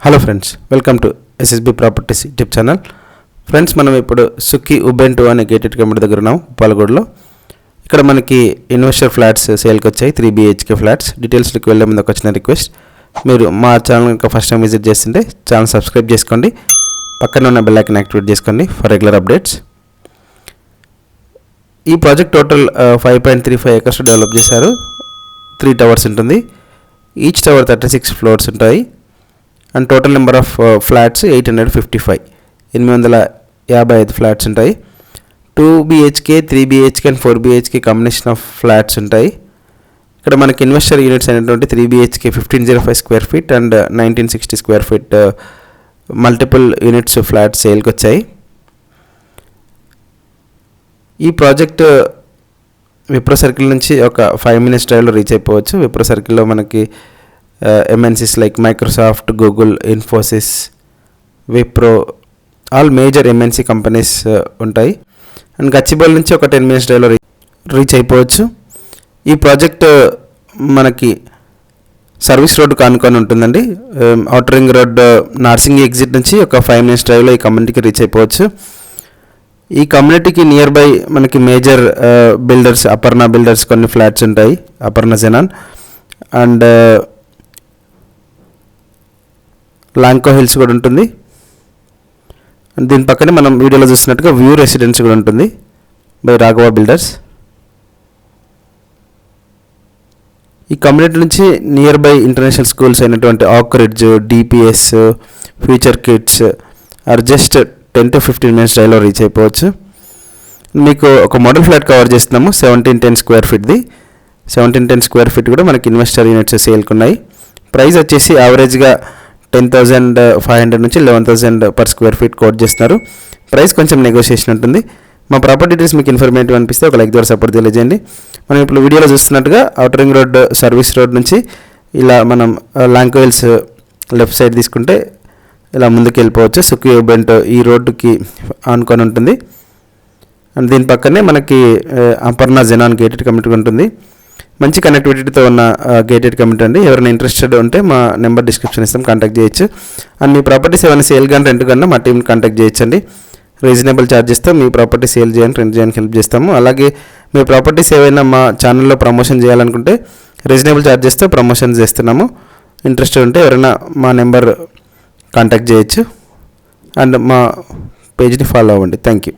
Hello friends, welcome to SSB properties YouTube channel. Friends, మనం ఇప్పుడు సుఖీ ఉబెంటు అనే గేటెడ్ కమ్యూనిటీ దగ్గర ఉన్నాం పాలగూడలో. ఇక్కడ మనకి ఇన్వెస్టర్ ఫ్లాట్స్ సేల్కి వచ్చాయి, 3 BHK ఫ్లాట్స్. డీటెయిల్స్కి వెళ్ళే ముందు ఒక చిన్న రిక్వెస్ట్, మీరు మా ఛానల్ ఇంకా ఫస్ట్ టైం విజిట్ చేస్తుంటే ఛానల్ సబ్స్క్రైబ్ చేసుకోండి, పక్కన ఉన్న బెల్ ఐకాన్ యాక్టివేట్ చేసుకోండి ఫర్ రెగ్యులర్ అప్డేట్స్. ఈ ప్రాజెక్ట్ టోటల్ 5.35 acres డెవలప్ చేశారు. 3 towers ఉంటుంది. ఈచ్ టవర్ 36 floors ఉంటాయి. And total number of flats 855, 855 flats ఉంటాయి. 2 BHK, 3 BHK and 4 BHK combination of flats ఉంటాయి. ఇక్కడ మనకి ఇన్వెస్టర్ యూనిట్స్ అనేటువంటి 3 BHK 1505 square feet and 1960 square feet multiple units flats సేల్కి వచ్చాయి. ఈ ప్రాజెక్ట్ విప్రో సర్కిల్ నుంచి ఒక 5 minutes డ్రైవ్లో రీచ్ అయిపోవచ్చు. విప్రో సర్కిల్లో మనకి MNCs like Microsoft, Google, Infosys, Wipro, all major MNC companies ఉంటాయి. అండ్ గచ్చిబౌలి నుంచి ఒక 10 minutes డ్రైవ్లో రీచ్ అయిపోవచ్చు. ఈ ప్రాజెక్ట్ మనకి సర్వీస్ రోడ్ కానుకొని ఉంటుందండి. Outer ring road Narsingi exit నుంచి ఒక 5 minutes డ్రైవ్లో ఈ కమ్యూనిటీకి రీచ్ అయిపోవచ్చు. ఈ కమ్యూనిటీకి నియర్ బై మనకి మేజర్ బిల్డర్స్, అపర్ణ బిల్డర్స్ కొన్ని ఫ్లాట్స్ ఉంటాయి, Aparna xenon and Lanco hills కూడా ఉంటుంది. అండ్ దీని పక్కనే మనం వీడియోలో చూస్తున్నట్టుగా వ్యూ రెసిడెన్స్ కూడా ఉంటుంది బై రాఘవ బిల్డర్స్. ఈ కమ్యూనిటీ నుంచి నియర్ బై ఇంటర్నేషనల్ స్కూల్స్ అయినటువంటి oak ridge, DPS, future kids are just 10 to 15 minutes డ్రైవ్లో రీచ్ అయిపోవచ్చు. మీకు ఒక మోడల్ ఫ్లాట్ కవర్ చేస్తున్నాము, 1710 square feetది. 1710 square feet కూడా మనకి ఇన్వెస్టర్ యూనిట్స్ సేల్కి ఉన్నాయి. ప్రైస్ వచ్చేసి యావరేజ్గా 10,500 నుంచి 11,000 per square feet కోట్ చేస్తున్నారు. ప్రైస్ కొంచెం నెగోషియేషన్ ఉంటుంది. మా ప్రాపర్టీ డీటెయిల్స్ మీకు ఇన్ఫర్మేటివ్ అనిపిస్తే ఒక లైక్ ద్వారా సపోర్ట్ తెలియజేయండి. మనం ఇప్పుడు వీడియోలో చూస్తున్నట్టుగా outer ring road service road నుంచి ఇలా మనం లాంకో హిల్స్ లెఫ్ట్ సైడ్ తీసుకుంటే ఇలా ముందుకు వెళ్ళిపోవచ్చు. సుఖీ ఉబెంటు ఈ రోడ్డుకి ఆనుకొని ఉంటుంది. అండ్ దీని పక్కనే మనకి అపర్ణ జెనాన్ గేటెడ్ కమ్యూనిటీ ఉంటుంది. మంచి కనెక్టివిటీతో ఉన్న గేటెడ్ కమ్యూనిటీ అండి. ఎవరైనా ఇంట్రెస్టెడ్ ఉంటే మా నెంబర్ డిస్క్రిప్షన్ ఇస్తాం, కాంటాక్ట్ చేయొచ్చు. అండ్ మీ ప్రాపర్టీస్ ఏమైనా సేల్ కానీ రెంట్ కన్నా మా టీంని కాంటాక్ట్ చేయొచ్చండి. రీజనబుల్ ఛార్జెస్తో మీ ప్రాపర్టీ సేల్ చేయండి, రెంట్ చేయడానికి హెల్ప్ చేస్తాము. అలాగే మీ ప్రాపర్టీస్ ఏవైనా మా ఛానల్లో ప్రమోషన్ చేయాలనుకుంటే రీజనబుల్ ఛార్జెస్తో ప్రమోషన్ చేస్తున్నాము. ఇంట్రెస్టెడ్ ఉంటే ఎవరైనా మా నెంబర్ కాంటాక్ట్ చేయొచ్చు. అండ్ మా పేజ్ని ఫాలో అవ్వండి. Thank you.